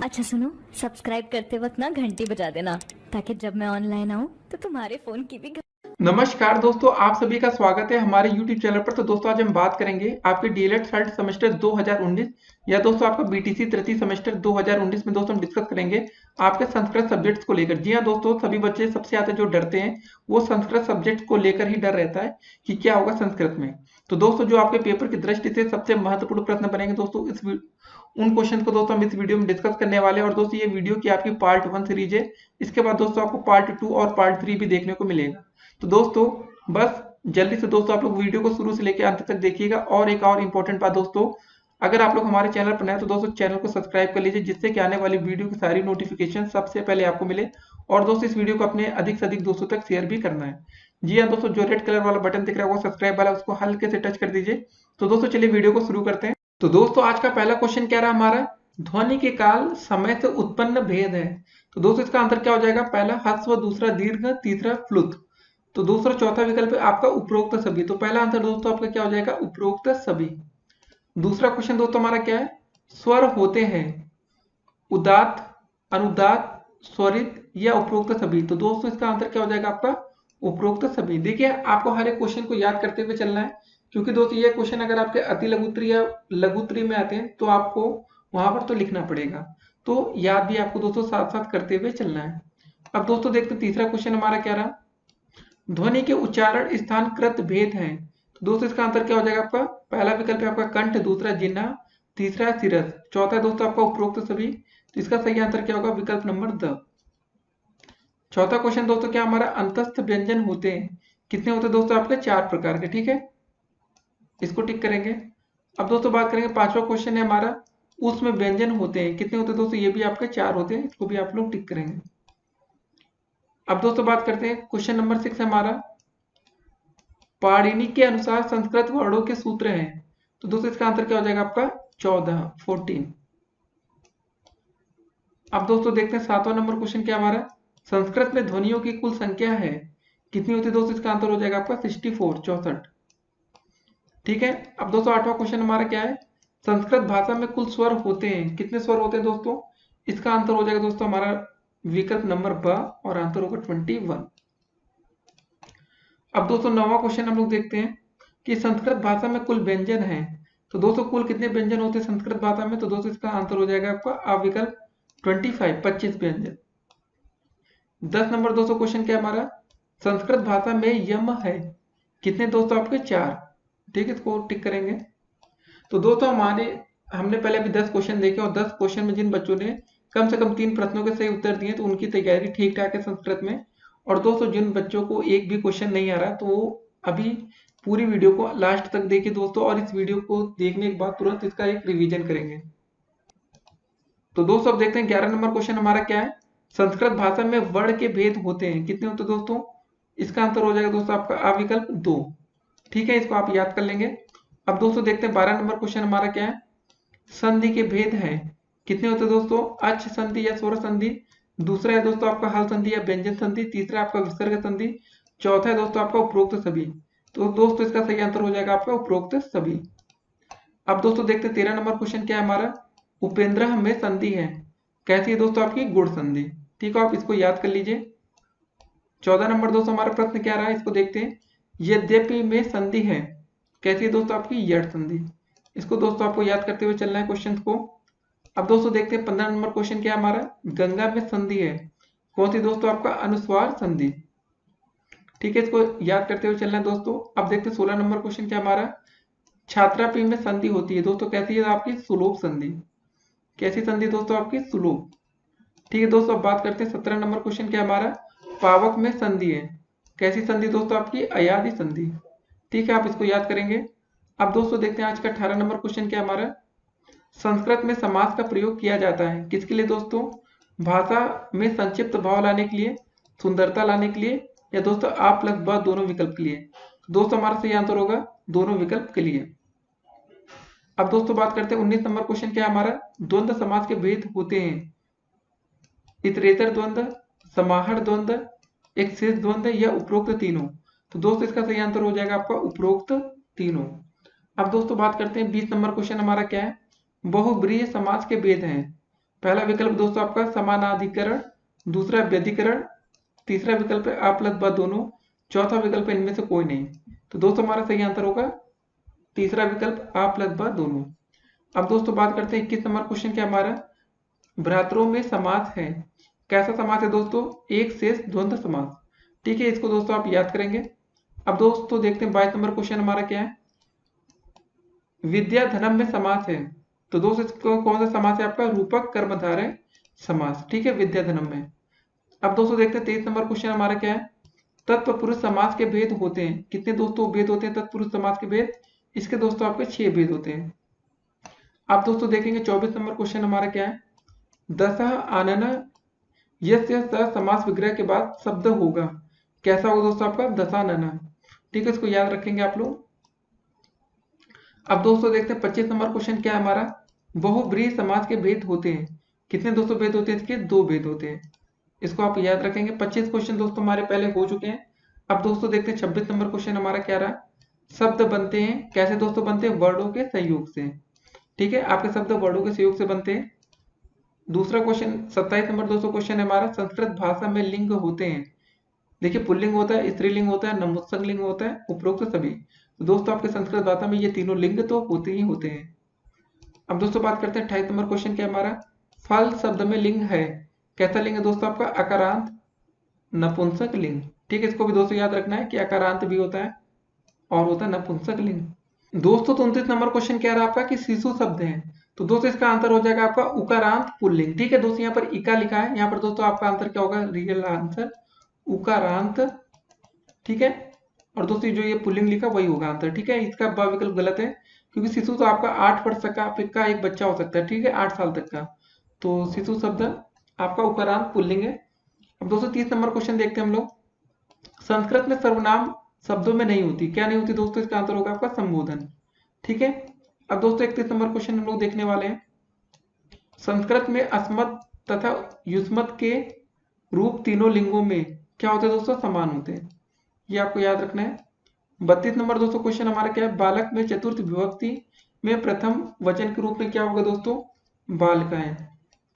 अच्छा सुनो, सब्सक्राइब करते वक्त ना घंटी बजा देना ताकि जब मैं ऑनलाइन आऊँ तो तुम्हारे फोन की भी नमस्कार दोस्तों, आप सभी का स्वागत है हमारे YouTube चैनल पर। तो दोस्तों आज हम बात करेंगे आपके डीएलएड थर्ड सेमेस्टर 2019 या दोस्तों आपका बीटीसी तृतीय सेमेस्टर 2019 में दोस्तों हम डिस्कस करेंगे आपके संस्कृत सब्जेक्ट्स को लेकर। जी हाँ दोस्तों, सभी बच्चे सबसे ज़्यादा जो डरते हैं वो संस्कृत सब्जेक्ट को लेकर ही डर रहता है कि क्या होगा संस्कृत में। तो दोस्तों जो आपके पेपर की दृष्टि से सबसे महत्वपूर्ण प्रश्न बनेंगे दोस्तों उन क्वेश्चन को दोस्तों हम इस वीडियो में डिस्कस करने वाले हैं। और दोस्तों ये वीडियो की आपकी पार्ट 1 सीरीज है, इसके बाद दोस्तों आपको पार्ट 2 और पार्ट 3 भी देखने को मिलेगा। तो दोस्तों बस जल्दी से दोस्तों आप लोग वीडियो को शुरू से लेकर अंत तक देखिएगा। और एक और इम्पोर्टेंट बात दोस्तों, अगर आप लोग हमारे चैनल पर नए हैं तो दोस्तों चैनल को सब्सक्राइब कर लीजिए, जिससे कि आने वाली वीडियो की सारी नोटिफिकेशन सबसे पहले आपको मिले। और दोस्तों इस वीडियो को अपने अधिक से अधिक दोस्तों तक शेयर भी करना है। जी हाँ दोस्तों, जो रेड कलर वाला बटन दिख रहा है वो सब्सक्राइब वाला, उसको हल्के से टच कर दीजिए। तो दोस्तों चलिए वीडियो को शुरू करते हैं। तो दोस्तों आज का पहला क्वेश्चन क्या रहा हमारा, ध्वनि के काल समय से उत्पन्न भेद है। तो दोस्तों इसका आंसर क्या हो जाएगा, पहला ह्रस्व, दूसरा दीर्घ, तीसरा प्लुत। तो दूसरा चौथा विकल्प है आपका उपरोक्त सभी। तो पहला आंसर दोस्तों आपका क्या हो जाएगा, उपरोक्त सभी। दूसरा क्वेश्चन दोस्तों हमारा क्या है, स्वर होते हैं उदात्त, अनुदात्त, स्वरित या उपरोक्त सभी। तो दोस्तों इसका आंसर क्या हो जाएगा आपका उपरोक्त सभी। देखिए आपको हर एक क्वेश्चन को याद करते हुए चलना है, क्योंकि दोस्तों ये क्वेश्चन अगर आपके अति लघुत्री या लघुत्री में आते हैं तो आपको वहां पर तो लिखना पड़ेगा, तो याद भी आपको दोस्तों साथ साथ करते हुए चलना है। अब दोस्तों देखते हैं तीसरा क्वेश्चन हमारा क्या रहा, ध्वनि के उच्चारण स्थान कृत भेद है। तो दोस्तों इसका आंसर क्या हो जाएगा आपका, पहला विकल्प है आपका कंठ, दूसरा जिह्वा, तीसरा सिरस, चौथा है दोस्तों आपका उपरोक्त सभी। तो इसका सही आंसर क्या होगा, विकल्प नंबर द। चौथा क्वेश्चन दोस्तों क्या हमारा, अंतस्थ व्यंजन होते हैं कितने होते हैं दोस्तों आपके, 4 प्रकार के। ठीक है, इसको टिक करेंगे। अब दोस्तों बात करेंगे पांचवा क्वेश्चन है हमारा, उसमें व्यंजन होते हैं कितने होते हैं दोस्तों, ये भी आपके 4 होते हैं, इसको भी आप लोग टिक करेंगे। अब दोस्तों बात करते हैं क्वेश्चन नंबर 6 है हमारा, पाणिनि के अनुसार संस्कृत वर्णों के सूत्र हैं। तो दोस्तों इसका आंसर क्या हो जाएगा आपका 14। अब दोस्तों देखते हैं 7वां नंबर क्वेश्चन क्या हमारा, संस्कृत में ध्वनियों की कुल संख्या है कितनी होती है दोस्तों, इसका आंसर हो जाएगा आपका 64। ठीक है। अब दोस्तों 8वां क्वेश्चन हमारा क्या है, संस्कृत भाषा में कुल स्वर होते हैं कितने स्वर होते हैं दोस्तों, इसका आंसर हो जाएगा दोस्तों हमारा विकल्प नंबर ब, और आंसर होगा 21। अब दोस्तों 9वां क्वेश्चन हम लोग देखते हैं कि संस्कृत भाषा में कुल व्यंजन है। तो दोस्तों कुल कितने व्यंजन होते हैं संस्कृत भाषा में, तो दोस्तों इसका आंसर हो जाएगा आपका आ विकल्प 25 व्यंजन। 10 नंबर दोस्तों क्वेश्चन क्या हमारा, संस्कृत भाषा में यम है कितने दोस्तों आपके 4। ठीक है, इसको टिक करेंगे। तो दोस्तों हमने पहले अभी 10 क्वेश्चन देखे, और 10 क्वेश्चन में जिन बच्चों ने कम से कम 3 प्रश्नों के सही उत्तर दिए तो उनकी तैयारी ठीक ठाक है संस्कृत में। और दोस्तों जिन बच्चों को एक भी क्वेश्चन नहीं आ रहा तो वो अभी पूरी वीडियो को लास्ट तक देखिए दोस्तों, और इस वीडियो को देखने के बाद तुरंत इसका एक रिवीजन करेंगे। तो दोस्तों अब देखते हैं 11 नंबर क्वेश्चन हमारा क्या है, संस्कृत भाषा में वर्ण के भेद होते हैं कितने होते हैं दोस्तों, इसका आंसर हो जाएगा दोस्तों आपका आ विकल्प 2। ठीक है, इसको आप याद कर लेंगे। अब दोस्तों देखते हैं 12 नंबर क्वेश्चन हमारा क्या है, संधि के भेद हैं कितने होते हैं दोस्तों, अच् संधि या स्वर संधि, दूसरा है दोस्तों आपका हल संधि या व्यंजन संधि, तीसरा आपका विसर्ग संधि, चौथा है दोस्तों आपका उपरोक्त सभी। तो दोस्तों इसका सही आंसर हो जाएगा आपका उपरोक्त सभी। अब दोस्तों देखते हैं 13 नंबर क्वेश्चन क्या है हमारा, उपेंद्र में संधि है कैसी है दोस्तों आपकी, गुण संधि। ठीक है, आप इसको याद कर लीजिए। 14 नंबर दोस्तों हमारा प्रश्न क्या रहा है, इसको देखते हैं, यद्यपि में संधि है कैसी है दोस्तों आपकी, यड़ संधि। इसको दोस्तों आपको याद करते हुए चलना है क्वेश्चन को। अब दोस्तों देखते हैं 15 नंबर क्वेश्चन क्या हमारा, गंगा में संधि है कौन सी दोस्तों आपका, अनुस्वार संधि। ठीक है, इसको याद करते हुए चलना है दोस्तों। अब देखते हैं 16 नंबर क्वेश्चन क्या हमारा, छात्रा पी में संधि होती है दोस्तों कैसी है आपकी, सुलोभ संधि। कैसी संधि दोस्तों आपकी, सुलोभ। ठीक है दोस्तों, अब बात करते हैं 17 नंबर क्वेश्चन क्या हमारा, पावक में संधि है कैसी संधि दोस्तों आपकी, अयादि संधि। ठीक है, आप इसको याद करेंगे। अब दोस्तों देखते हैं आज का 18 नंबर क्वेश्चन क्या हमारा, संस्कृत में समास का प्रयोग किया जाता है किसके लिए दोस्तों, भाषा में संक्षिप्त भाव लाने के लिए, सुंदरता लाने के लिए, या दोस्तों आ प्लस ब दोनों विकल्प के लिए। तो दोस्तों हमारा सही आंसर होगा दोनों विकल्प के लिए। अब दोस्तों बात करते हैं 19 नंबर क्वेश्चन क्या हमारा, द्वंद्व समास के भेद होते हैं, इतरेतर द्वंद्व, समाहर द्वंद्व, एक शेष द्वंद्व या उपरोक्त तीनों। तो दोस्तों इसका सही आंसर हो जाएगा आपका उपरोक्त तीनों। अब दोस्तों बात करते हैं 20 नंबर क्वेश्चन हमारा क्या है, बहुब्रीहि समास के भेद हैं। पहला विकल्प दोस्तों आपका समानाधिकरण, दूसरा व्यधिकरण, तीसरा विकल्प है आ प्लस ब दोनों, चौथा विकल्प है इनमें से कोई नहीं। तो दोस्तों हमारा सही आंसर होगा तीसरा विकल्प आ प्लस ब दोनों। अब दोस्तों बात करते हैं 21 नंबर क्वेश्चन क्या हमारा, भ्रातरों में समास है। कैसा समास है दोस्तों, एक शेष द्वंद्व समास। ठीक है, इसको दोस्तों आप याद करेंगे। अब दोस्तों देखते हैं 22 नंबर क्वेश्चन हमारा क्या है, विद्याधनम में समास है। तो दोस्तों इसको कौन सा समास है आपका, रूपक कर्मधारय समास। ठीक है, विद्याधनम में। अब दोस्तों देखते हैं 23 नंबर क्वेश्चन हमारा क्या है, तत्पुरुष समास के भेद होते हैं। कितने दोस्तों भेद होते हैं तत्पुरुष समास के भेद, इसके दोस्तों आपके 6 भेद होते हैं। अब दोस्तों देखेंगे 24 नंबर क्वेश्चन हमारा क्या है, दशा आनन यस्य स समास विग्रह के बाद शब्द होगा। कैसा होगा दोस्तों आपका, दशानन। ठीक है, इसको याद रखेंगे आप लोग। अब दोस्तों देखते हैं 25 नंबर क्वेश्चन क्या है हमारा, बहुब्रीहि समास के भेद होते हैं। कितने दोस्तों भेद होते हैं इसके, 2 भेद होते हैं। इसको आप याद रखेंगे। 25 क्वेश्चन दोस्तों हमारे पहले हो चुके हैं। अब दोस्तों देखते हैं 26 नंबर क्वेश्चन हमारा क्या रहा, शब्द बनते हैं। कैसे दोस्तों बनते हैं, वर्डों के संयोग से। ठीक है, आपके शब्द वर्डों के सहयोग से बनते हैं। दूसरा क्वेश्चन 27 नंबर दोस्तों क्वेश्चन है हमारा, संस्कृत भाषा में लिंग होते हैं। देखिए पुल्लिंग होता है, स्त्रीलिंग होता है, नपुंसक लिंग होता है, उपरोक्त सभी। तो दोस्तों आपके संस्कृत भाषा में ये तीनों लिंग तो होते ही होते हैं। अब दोस्तों बात करते हैं 28 नंबर क्वेश्चन क्या हमारा, फल शब्द में लिंग है। कैसा लिंग है दोस्तों आपका, अकारांत नपुंसक लिंग। ठीक है, इसको भी दोस्तों याद रखना है कि अकारांत भी होता है और होता है नपुंसक लिंग। दोस्तों 29 नंबर क्वेश्चन क्या रहा आपका कि शिशु शब्द है। तो दोस्तों इसका आंसर हो जाएगा आपका उकारांत पुल्लिंग। ठीक है दोस्तों, यहाँ पर इका लिखा है, यहाँ पर दोस्तों आपका आंसर क्या होगा, रियल आंसर उकारांत। ठीक है, और दोस्तों जो ये पुल्लिंग लिखा वही होगा आंसर। ठीक है, इसका ब विकल्प गलत है, क्योंकि शिशु तो आपका 8 वर्ष का एक बच्चा हो सकता है। ठीक है, 8 साल तक का। तो शिशु शब्द आपका उकारांत पुल्लिंग है। अब दोस्तों 30 नंबर क्वेश्चन देखते हैं हम लोग, संस्कृत में सर्वनाम शब्दों में नहीं होती। क्या नहीं होती दोस्तों, इसका आंसर होगा आपका संबोधन। ठीक है, अब दोस्तों 31 नंबर क्वेश्चन हम लोग देखने वाले हैं, संस्कृत में अस्मत् तथा युष्मत् के रूप तीनों लिंगों में क्या होते हैं दोस्तों, समान होते हैं। ये आपको याद रखना है। 32 नंबर दोस्तों क्वेश्चन हमारा क्या है, बालक में चतुर्थ विभक्ति में प्रथम वचन के रूप में क्या होगा दोस्तों, बालकाएं।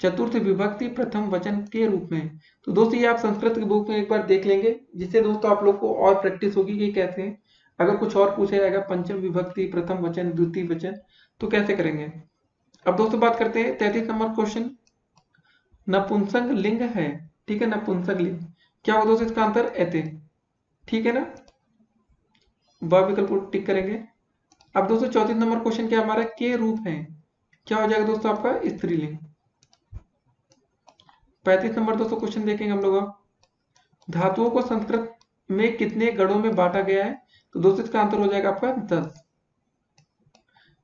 चतुर्थ विभक्ति प्रथम वचन के रूप में। तो दोस्तों ये आप संस्कृत की बुक में एक बार देख लेंगे, जिससे दोस्तों आप लोग को और प्रैक्टिस होगी कि कैसे हैं। अगर कुछ और पूछा जाएगा पंचम विभक्ति प्रथम वचन द्वितीय वचन, तो कैसे करेंगे। अब दोस्तों बात करते हैं 33 नंबर क्वेश्चन, नपुंसक लिंग है। ठीक है, नपुंसक लिंग क्या होगा दोस्तों, इसका आंसर एते। ठीक है ना, ब विकल्प को टिक करेंगे। अब दोस्तों 34 नंबर क्वेश्चन क्या हमारा, के रूप है। क्या हो जाएगा दोस्तों आपका, स्त्रीलिंग। 35 नंबर दोस्तों क्वेश्चन देखेंगे हम लोग, धातुओं को संस्कृत में कितने गणों में बांटा गया है। तो दोस्तों इसका आंसर हो जाएगा आपका 10।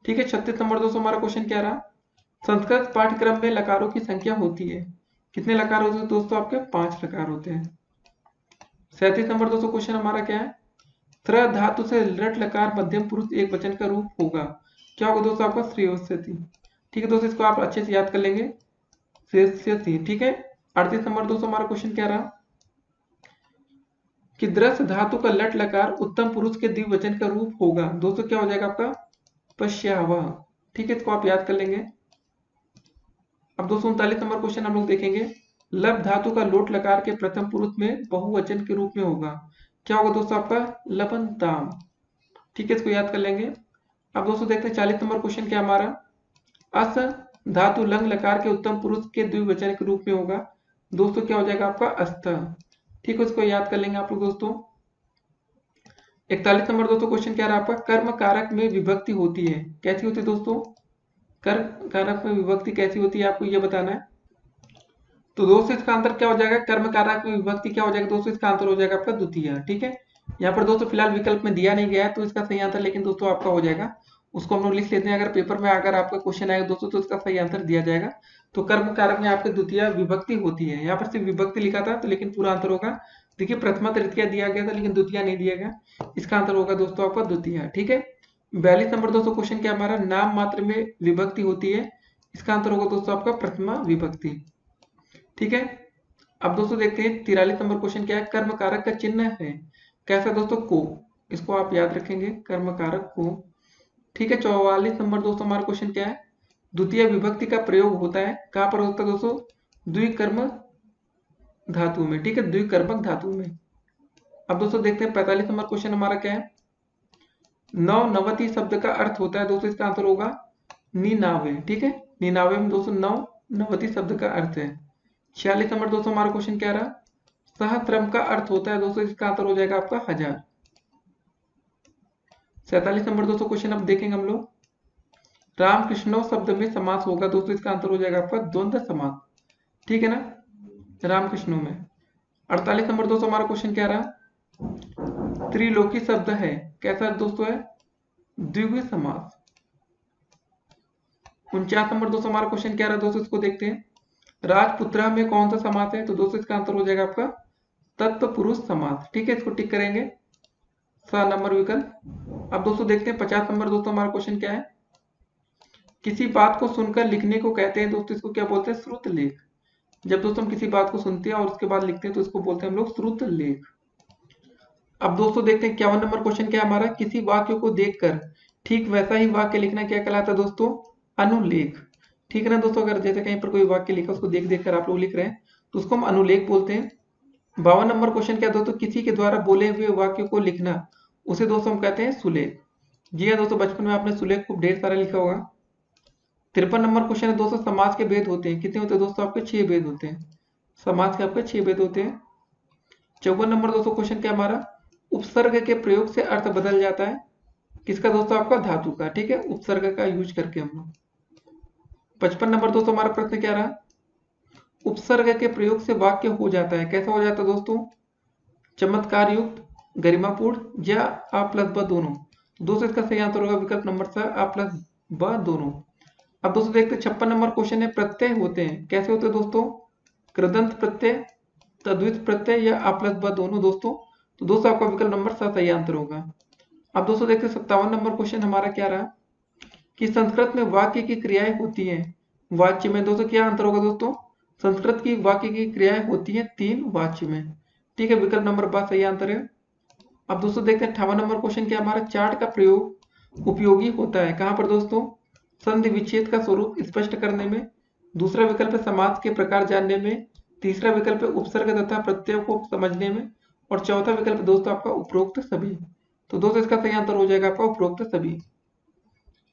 ठीक है, 36 नंबर दोस्तों हमारा क्वेश्चन क्या रहा, संस्कृत पाठ्यक्रम में लकारों की संख्या होती है। कितने लकार होते हैं दोस्तों, आपके 5 लकार होते हैं। 37 नंबर दोस्तों क्वेश्चन हमारा क्या है, त्र धातु से लट लकार मध्यम पुरुष एक वचन का रूप होगा। क्या होगा दोस्तों आपका, श्रेयोस्यति। ठीक है दोस्तों, इसको आप अच्छे से याद कर लेंगे, श्रेयोस्यति। ठीक है, 38 नंबर दोस्तों हमारा क्वेश्चन क्या रहा, कि दृश्य धातु का लट लकार उत्तम पुरुष के द्विवचन का रूप होगा। दोस्तों क्या हो जाएगा आपका, पश्यावह। ठीक है, इसको आप याद कर लेंगे। अब दोस्तों 39 नंबर क्वेश्चन हम लोग देखेंगे, लब धातु का लोट लकार के प्रथम पुरुष में बहुवचन के रूप में होगा। क्या होगा दोस्तों आपका, लबनताम। ठीक है, इसको याद कर लेंगे। अब दोस्तों देखते हैं 40 नंबर क्वेश्चन क्या हमारा, अस धातु लंग लकार के उत्तम पुरुष के द्विवचन के रूप में होगा। दोस्तों क्या हो जाएगा आपका, अस्थ। ठीक है, इसको याद कर लेंगे आप लोग दोस्तों। 41 नंबर दोस्तों क्वेश्चन क्या रहा आपका, कर्म कारक में विभक्ति होती है। कैसी होती है दोस्तों, कर्म कारक में विभक्ति कैसी होती है, आपको ये बताना है। तो दोस्तों इसका आंसर क्या हो जाएगा, कर्म कारक में विभक्ति क्या हो जाएगा दोस्तों, इसका आंसर हो जाएगा आपका द्वितीय। ठीक है, यहाँ पर दोस्तों फिलहाल विकल्प में दिया नहीं गया है, तो इसका सही आंसर लेकिन दोस्तों आपका हो जाएगा, उसको हम लोग लिख लेते हैं। अगर पेपर में अगर आपका क्वेश्चन आएगा दोस्तों, तो इसका सही आंसर दिया जाएगा। तो कर्म कारक में आपके द्वितीय विभक्ति होती है। यहाँ पर सिर्फ विभक्ति लिखा था, तो लेकिन पूरा आंसर होगा, देखिए प्रथमा तृतीया दिया गया था लेकिन द्वितीय नहीं दिया गया। इसका आंसर होगा दोस्तों आपका द्वितीय। ठीक है, 42 नंबर दोस्तों क्वेश्चन क्या हमारा, नाम मात्र में विभक्ति होती है। इसका आंसर होगा दोस्तों आपका प्रथमा विभक्ति। ठीक है, अब दोस्तों देखते हैं 43 नंबर क्वेश्चन क्या है, कर्म कारक का चिन्ह है। कैसा दोस्तों, को। इसको आप याद रखेंगे, कर्म कारक को। ठीक है, 44 नंबर दोस्तों हमारा क्वेश्चन क्या है, द्वितीय विभक्ति का प्रयोग होता है, कहां पर होता है दोस्तों? द्विकर्मक धातु में, ठीक है, द्विकर्मक धातु में। अब दोस्तों देखते हैं 45 नंबर क्वेश्चन हमारा क्या है। नवनवति शब्द का अर्थ होता है दोस्तों, इसका आंसर होगा निनावे, ठीक है, निनावे में दोस्तों नवनवति शब्द का अर्थ है। 46 नंबर दोस्तों हमारा क्वेश्चन क्या रहा? सहस्त्रम का अर्थ होता है दोस्तों, इसका आंसर हो जाएगा आपका 1000। 47 नंबर दोस्तों क्वेश्चन अब देखेंगे हम लोग। रामकृष्ण शब्द में समास होगा दोस्तों, इसका आंसर हो जाएगा आपका द्वंद्व समास, ठीक है ना, रामकृष्ण में। 48 नंबर दोस्तों हमारा क्वेश्चन क्या रहा? त्रिलोकी शब्द है, कैसा दोस्तों है? द्विगु समास। 49 नंबर दोस्तों हमारा क्वेश्चन क्या रहा दोस्तों, इसको देखते हैं। राजपुत्र में कौन सा समास है? तो दोस्तों इसका आंसर हो जाएगा आपका तत्पुरुष समास, ठीक है, इसको टिक करेंगे, सा नंबर विकल्प। अब दोस्तों देखते हैं 50 नंबर दोस्तों हमारा क्वेश्चन क्या है। किसी बात को सुनकर लिखने को कहते हैं दोस्तों, इसको क्या बोलते हैं? श्रुत लेख। जब दोस्तों हम किसी बात को सुनते हैं और उसके बाद लिखते हैं तो इसको बोलते हैं हम लोग श्रुत लेख। अब दोस्तों देखते हैं 51 नंबर क्वेश्चन क्या हमारा। किसी वाक्य को देखकर ठीक वैसा ही वाक्य लिखना क्या कहलाता है दोस्तों? अनुलेख, ठीक है ना दोस्तों। अगर जैसे कहीं पर कोई वाक्य लिखा उसको देख देख कर आप लोग लिख रहे हैं तो उसको हम अनुलेख बोलते हैं। 52 नंबर क्वेश्चन क्या दोस्तों? किसी के द्वारा बोले हुए वाक्य को लिखना, उसे दोस्तों हम कहते हैं सुलेख। जी हाँ दोस्तों, बचपन में आपने सुलेख खूब ढेर सारा लिखा होगा। 53 नंबर क्वेश्चन है दोस्तों, समाज के भेद होते हैं, कितने होते हैं दोस्तों? आपके 6 भेद होते हैं, समाज के आपके 6 भेद होते हैं। 54 नंबर दोस्तों क्वेश्चन क्या हमारा? उपसर्ग के प्रयोग से अर्थ बदल जाता है, किसका दोस्तों? आपका धातु का, ठीक है, उपसर्ग का यूज करके हम लोग। 55 नंबर दोस्तों हमारा प्रश्न क्या रहा? उपसर्ग के प्रयोग से वाक्य हो जाता है, कैसा हो जाता है दोस्तों? चमत्कार युक्त, गरिमापूर्ण या आ प्लस ब दोनों। तो दोस्तों इसका सही आंसर होगा विकल्प नंबर सा, आ प्लस ब दोनों। अब दोस्तों देखते हैं 56 नंबर क्वेश्चन है। प्रत्यय होते हैं, कैसे होते हैं दोस्तों? कृदंत प्रत्यय, तद्वित प्रत्यय या आ प्लस ब दोनों दोस्तों। तो दोस्तों आपका विकल्प नंबर 7 सही आंसर होगा। अब दोस्तों देखते हैं 57 नंबर क्वेश्चन हमारा क्या रहा कि संस्कृत में वाक्य की क्रियाएं होती हैं वाच्य में। दोस्तों क्या आंसर होगा दोस्तों? संस्कृत की वाक्य की क्रियाएं होती हैं 3 वाच्य में, ठीक है, विकल्प नंबर 12 सही आंसर है। अब दोस्तों देखते हैं 58 नंबर क्वेश्चन क्या हमारा? चार्ट का प्रयोग उपयोगी होता है, कहां पर दोस्तों? संधि विच्छेद का स्वरूप स्पष्ट करने में, दूसरा विकल्प है समाज के प्रकार जानने में, तीसरा विकल्प है उपसर्ग तथा प्रत्ययों को समझने में, और चौथा विकल्प दोस्तों आपका उपरोक्त सभी। तो दोस्तों इसका सही आंसर हो जाएगा आपका उपरोक्त सभी।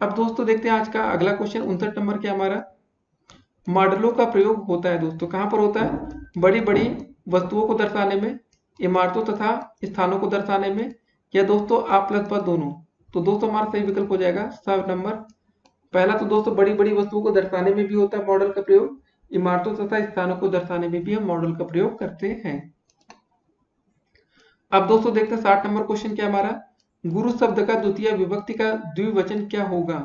अब दोस्तों देखते हैं आज का अगला क्वेश्चन 59 नंबर क्या हमारा? मॉडलों का प्रयोग होता है दोस्तों, कहां पर होता है? बड़ी बड़ी वस्तुओं को दर्शाने में, इमारतों तथा स्थानों को दर्शाने में, या दोस्तों आ प्लस ब दोनों। तो दोस्तों हमारा सही विकल्प हो जाएगा 7 नंबर। पहला तो दोस्तों बड़ी बड़ी वस्तुओं को दर्शाने में भी होता है मॉडल का प्रयोग, इमारतों तथा स्थानों को दर्शाने में भी हम मॉडल का प्रयोग करते हैं। अब दोस्तों देखते हैं 60 नंबर क्वेश्चन क्या हमारा? गुरु शब्द का द्वितीय विभक्ति का द्विवचन क्या होगा?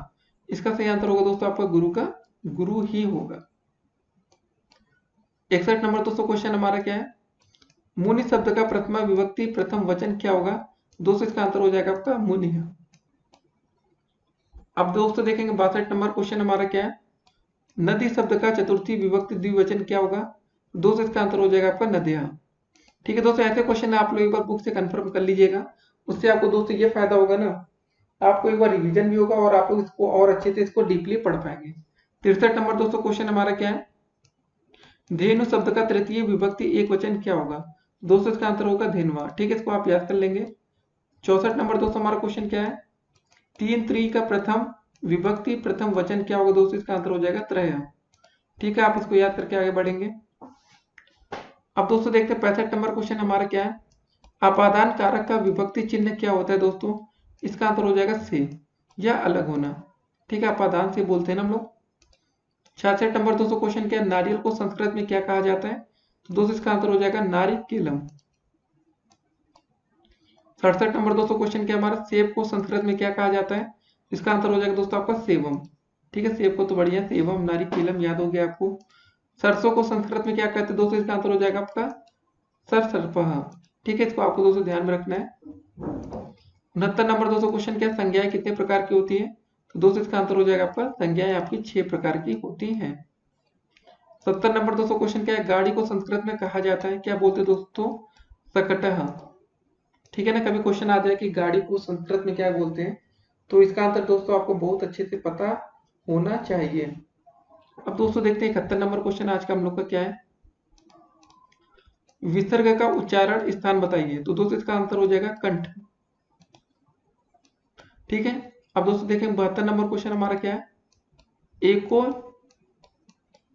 इसका सही आंसर होगा दोस्तों आपका गुरु का गुरु ही होगा। 61 नंबर दोस्तों क्वेश्चन हमारा क्या है? मुनि शब्द का प्रथमा विभक्ति प्रथम वचन क्या होगा? दोस्तों इसका आंसर हो जाएगा आपका मुनि। अब दोस्तों देखेंगे 62 नंबर क्वेश्चन हमारा क्या है? नदी शब्द का चतुर्थी विभक्ति द्विवचन क्या होगा? दोस्तों इसका आंसर हो जाएगा आपका नदियां, ठीक है दोस्तों। ऐसे क्वेश्चन आप लोग एक बार बुक से कंफर्म कर लीजिएगा, उससे आपको दोस्तों ये फायदा होगा ना, आपको एक बार रिवीजन भी होगा और आप लोग इसको और अच्छे से इसको डीपली पढ़ पाएंगे। 63 नंबर दोस्तों क्वेश्चन हमारा क्या है? धेनु शब्द का तृतीय विभक्ति एक वचन क्या होगा? दोस्तों इसका आंसर होगा धेनुआ, ठीक है, इसको आप याद कर लेंगे। 64 नंबर दोस्तों हमारा क्वेश्चन क्या है? तीन त्री का प्रथम विभक्ति प्रथम वचन क्या होगा? दोस्तों इसका आंसर हो जाएगा त्रय, ठीक है, आप इसको याद करके आगे बढ़ेंगे। अब दोस्तों देखते हैं 65 नंबर क्वेश्चन हमारा क्या है? अपादान कारक का विभक्ति चिन्ह क्या होता है दोस्तों? इसका आंसर हो जाएगा से या अलग होना, ठीक है, अपादान से बोलते हैं ना हम लोग। 66 नंबर दोस्तों क्वेश्चन क्या है? नारियल को संस्कृत में क्या कहा जाता है? तो दोस्तों इसका आंसर हो जाएगा नारिकेलम। 67 नंबर दोस्तों क्वेश्चन क्या हमारा? सेब को संस्कृत में क्या कहा जाता है? इसका आंसर हो जाएगा दोस्तों आपका सेवम, ठीक है, सेब को तो बढ़िया सेवम नारिकेलम याद हो गया आपको। सरसों को संस्कृत में क्या कहते हैं? दोस्तों इसका आंसर हो जाएगा आपका सरसरपह, ठीक है, इसको आपको दोस्तों ध्यान में रखना है। 69 नंबर दोस्तों क्वेश्चन क्या? संज्ञाएं कितने प्रकार की होती है? तो दोस्तों इसका आंसर हो जाएगा आपका संज्ञाएं आपकी 6 प्रकार की होती हैं। 70 नंबर दोस्तों क्वेश्चन क्या है? गाड़ी को संस्कृत में कहा जाता है, क्या बोलते हैं दोस्तों? सकटह, ठीक है ना। कभी क्वेश्चन आ जाए कि गाड़ी को संस्कृत में क्या बोलते हैं, तो इसका आंसर दोस्तों आपको बहुत अच्छे से पता होना चाहिए। अब दोस्तों देखते हैं 71 नंबर क्वेश्चन आज का हम लोग का क्या है। विसर्ग का उच्चारण स्थान बताइए। तो दोस्तों इसका आंसर हो जाएगा कंठ। ठीक है। अब दोस्तों देखें 72 नंबर क्वेश्चन हमारा क्या है। एको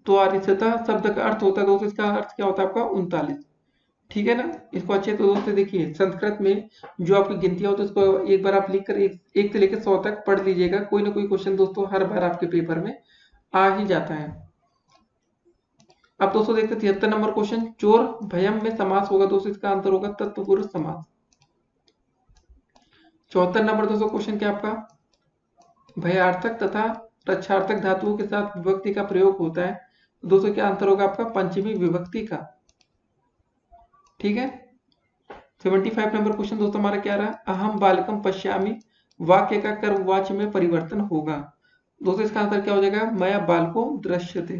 त्वरितता शब्द का अर्थ होता है दोस्तों, इसका अर्थ क्या होता है आपका 39। ठीक है ना। इसको अच्छे तो दोस्तों देखिए संस्कृत में जो आपकी गिनतियां होती है उसको एक बार आप लिख कर एक से लेकर 100 तक पढ़ लीजिएगा। कोई ना कोई क्वेश्चन दोस्तों हर बार आपके पेपर में आ ही जाता है। अब दोस्तों देखते हैं 73 नंबर क्वेश्चन। चोर भयम में समास होगा दोस्तों, इसका आंसर होगा तत्पुरुष समास। 74 नंबर दोस्तों क्वेश्चन क्या आपका। भयार्थक तथा रक्षार्थक धातुओं के साथ विभक्ति का प्रयोग होता है। तो दोस्तों क्या आंसर होगा आपका पंचमी विभक्ति का। ठीक है। 75 नंबर क्वेश्चन दोस्तों हमारा क्या रहा। अहम बालकम पश्यामि वाक्य का कर्मवाच्य में परिवर्तन होगा। दोस्तों इसका आंसर क्या हो जाएगा मया बालको दृश्यते।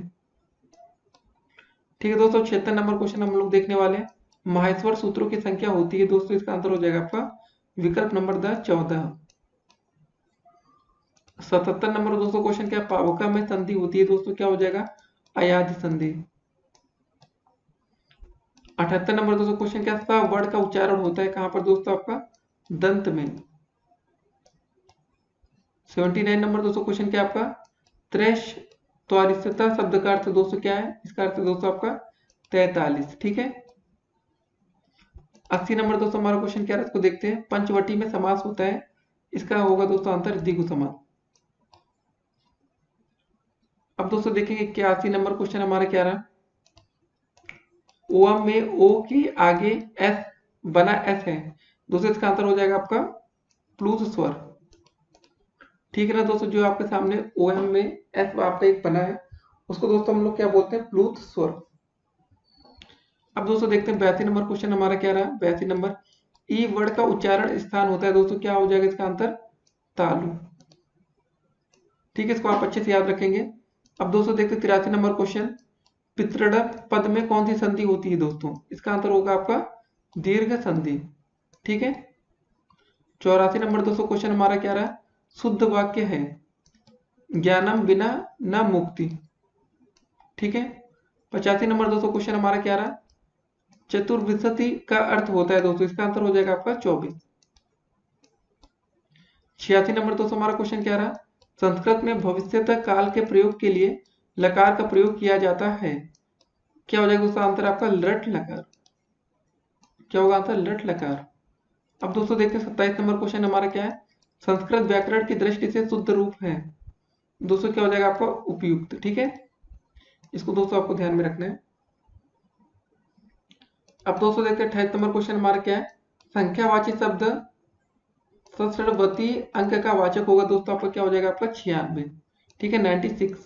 ठीक है दोस्तों 76 नंबर क्वेश्चन हम लोग देखने वाले हैं। माहेश्वर सूत्रों की संख्या होती है दोस्तों, इसका आंसर हो जाएगा आपका विकल्प नंबर 14। 77 नंबर दोस्तों क्वेश्चन क्या पावका में संधि होती है दोस्तों, क्या हो जाएगा अयाधि संधि। 78 नंबर दोस्तों क्वेश्चन क्या स वर्ड का उच्चारण होता है कहां पर दोस्तों आपका दंत में। 79 नंबर दोस्तों क्वेश्चन क्या आपका त्रेश त्वरितता शब्द का अर्थ दोस्तों क्या है, इसका अर्थ दोस्तों आपका 43। ठीक है। 80 नंबर दोस्तों हमारा क्वेश्चन क्या है इसको देखते हैं। पंचवटी में समास होता है, इसका होगा दोस्तों आंसर द्विगु समास। अब दोस्तों देखेंगे 81 नंबर क्वेश्चन हमारा क्या रहा। ओम में ओ के आगे एस बना एस है दोस्तों, इसका आंसर हो जाएगा आपका प्लूत स्वर। ठीक है ना दोस्तों, जो आपके सामने ओएम में एस आपका एक बना है उसको दोस्तों हम लोग क्या बोलते हैं प्लूत स्वर। अब दोस्तों देखते हैं 82 नंबर क्वेश्चन हमारा क्या रहा। 82 नंबर ई वर्ड का उच्चारण स्थान होता है दोस्तों, क्या हो जाएगा इसका आंसर तालु। ठीक है, इसको आप अच्छे से याद रखेंगे। अब दोस्तों देखते हैं 83 नंबर क्वेश्चन। पितृड पद में कौन सी संधि होती है दोस्तों, इसका आंसर होगा आपका दीर्घ संधि। ठीक है। 84 नंबर दोस्तों क्वेश्चन हमारा क्या रहा। शुद्ध वाक्य है ज्ञानम बिना न मुक्ति। ठीक है। 85 नंबर दोस्तों क्वेश्चन हमारा क्या रहा। चतुर्विंशति का अर्थ होता है दोस्तों, इसका आंसर हो जाएगा आपका 24। 86 नंबर दोस्तों हमारा क्वेश्चन क्या रहा। संस्कृत में भविष्यत काल के प्रयोग के लिए लकार का प्रयोग किया जाता है, क्या हो जाएगा दोस्तों आंसर आपका लट लकार। क्या होगा आंसर लट लकार। अब दोस्तों देखते हैं 27 नंबर क्वेश्चन हमारा क्या है। संस्कृत व्याकरण की दृष्टि से शुद्ध रूप है दोस्तों, क्या हो जाएगा आपका उपयुक्त। ठीक है, इसको दोस्तों आपको ध्यान में रखना है। अब दोस्तों देखते हैं 28 नंबर क्वेश्चन हमारा क्या है। संख्यावाची शब्द सस्रवती अंक का वाचक होगा दोस्तों आपका, क्या हो जाएगा आपका 96। ठीक है 96,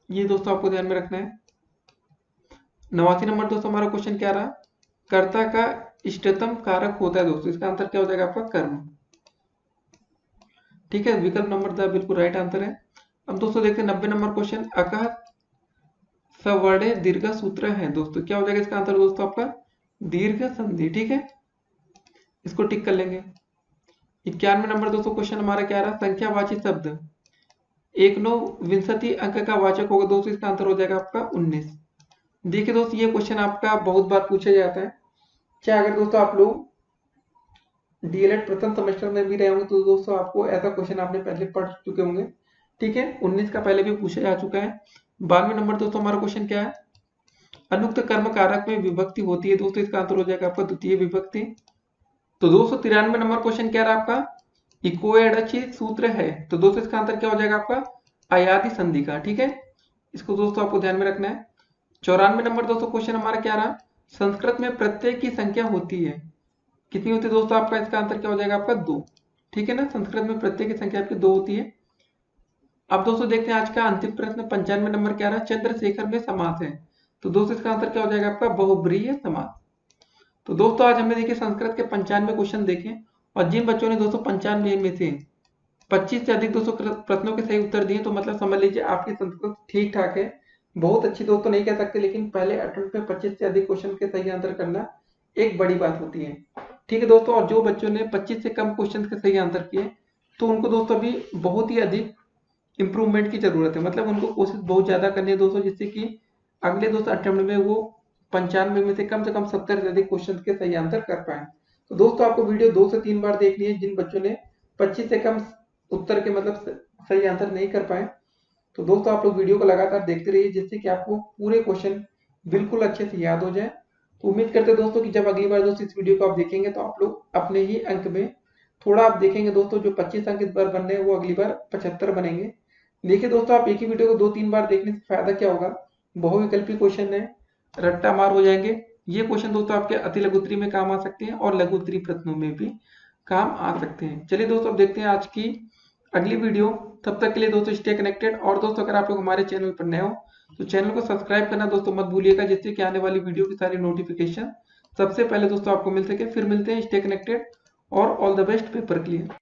ये दोस्तों आपको ध्यान में रखना है। 89 नंबर दोस्तों हमारा क्वेश्चन क्या रहा। कर्ता का इष्टतम कारक होता है दोस्तों, इसका आंसर क्या हो जाएगा आपका कर्म। ठीक है, विकल्प नंबर 10 बिल्कुल राइट आंसर है। अब दोस्तों देखते हैं 90 नंबर क्वेश्चन। अकह सवर्णे दीर्घ सूत्र है दोस्तों, क्या हो जाएगा इसका आंसर दोस्तों आपका दीर्घ संधि। ठीक है, इसको टिक कर लेंगे। 91 नंबर दोस्तों क्वेश्चन हमारा क्या रहा। संख्यावाची शब्द एकनोविंशति अंक का वाचक होगा दोस्तों, इसका आंसर हो जाएगा आपका 19। देखिए दोस्तों ये क्वेश्चन आपका बहुत बार पूछा जाता है, चाहे अगर दोस्तों आप लोग डीएलएड प्रथम सेमेस्टर में भी रहे होंगे तो दोस्तों आपको ऐसा क्वेश्चन आपने पहले पढ़ चुके होंगे। ठीक है, 19 का पहले भी पूछा जा चुका है। 92 नंबर दोस्तों हमारा क्वेश्चन क्या है। अनुक्त कर्म कारक में विभक्ति होती है दोस्तों, इसका आंसर हो जाएगा आपका द्वितीय विभक्ति। तो 293 नंबर क्वेश्चन क्या रहा आपका। इकोएडची सूत्र है, तो दोस्तों इसका आंसर क्या हो जाएगा आपका अयादि संधि का। ठीक है, इसको दोस्तों आपको ध्यान में रखना है। 94 नंबर दोस्तों क्वेश्चन हमारा क्या रहा। संस्कृत में प्रत्यय की संख्या होती है, कितनी होती है दोस्तों आपका, इसका आंसर क्या हो जाएगा आपका 2। ठीक है ना, संस्कृत में प्रत्यय की संख्या आपकी 2 होती है। अब दोस्तों देखते हैं आज का अंतिम प्रश्न 95 नंबर क्या रहा। चंद्रशेखर में समास है, तो दोस्तों इसका आंसर क्या हो जाएगा आपका बहुब्रीहि समास। तो दोस्तों आज हमने देखिए संस्कृत के 95 क्वेश्चन देखे, और जिन बच्चों ने दोस्तों 95 में से 25 से अधिक दोस्तों प्रश्नों के सही उत्तर दिए, तो मतलब समझ लीजिए आपकी संस्कृत ठीक ठाक है। बहुत अच्छी दोस्तों नहीं कह सकते, लेकिन पहले अटेम्प्ट में 25 से अधिक क्वेश्चन के सही आंसर करना एक बड़ी बात होती है। ठीक है दोस्तों, और जो बच्चों ने 25 से कम क्वेश्चन के सही आंसर किए तो उनको दोस्तों अभी बहुत ही अधिक इम्प्रूवमेंट की जरूरत है, मतलब उनको कोशिश बहुत ज्यादा करनी है दोस्तों, जिससे कि अगले दोस्तों अटेम्प्ट में वो 95 में से कम 70 से अधिक क्वेश्चन के सही आंसर कर पाए। तो दोस्तों आपको वीडियो 2 से 3 बार देखनी है, जिन बच्चों ने 25 से कम उत्तर के मतलब सही आंसर नहीं कर पाए। तो दोस्तों आप लोग वीडियो को लगातार देखते रहिए, जिससे कि आपको पूरे क्वेश्चन बिल्कुल अच्छे से याद हो जाए। तो उम्मीद करते हैं दोस्तों कि जब अगली बार दोस्तों इस वीडियो को आप देखेंगे तो आप लोग अपने ही अंक में थोड़ा आप देखेंगे दोस्तों, जो 25 अंक इस बार बन रहे हैं वो अगली बार 75 बनेंगे। देखिए दोस्तों, आप एक ही वीडियो को 2-3 बार देखने से फायदा क्या होगा, बहुविकल्पी क्वेश्चन है, रट्टा मार हो जाएंगे। ये क्वेश्चन दोस्तों आपके अति लघु उत्तरी में काम आ सकते हैं और लघु उत्तरी प्रश्नों में भी काम आ सकते हैं। चलिए दोस्तों, अब देखते हैं आज की अगली वीडियो। तब तक के लिए दोस्तों स्टे कनेक्टेड। और दोस्तों अगर आप लोग हमारे चैनल पर नए हो तो चैनल को सब्सक्राइब करना दोस्तों मत भूलिएगा, जिससे कि आने वाली वीडियो की सारी नोटिफिकेशन सबसे पहले दोस्तों आपको मिल सके। फिर मिलते हैं, स्टे कनेक्टेड और ऑल द बेस्ट पेपर के लिए।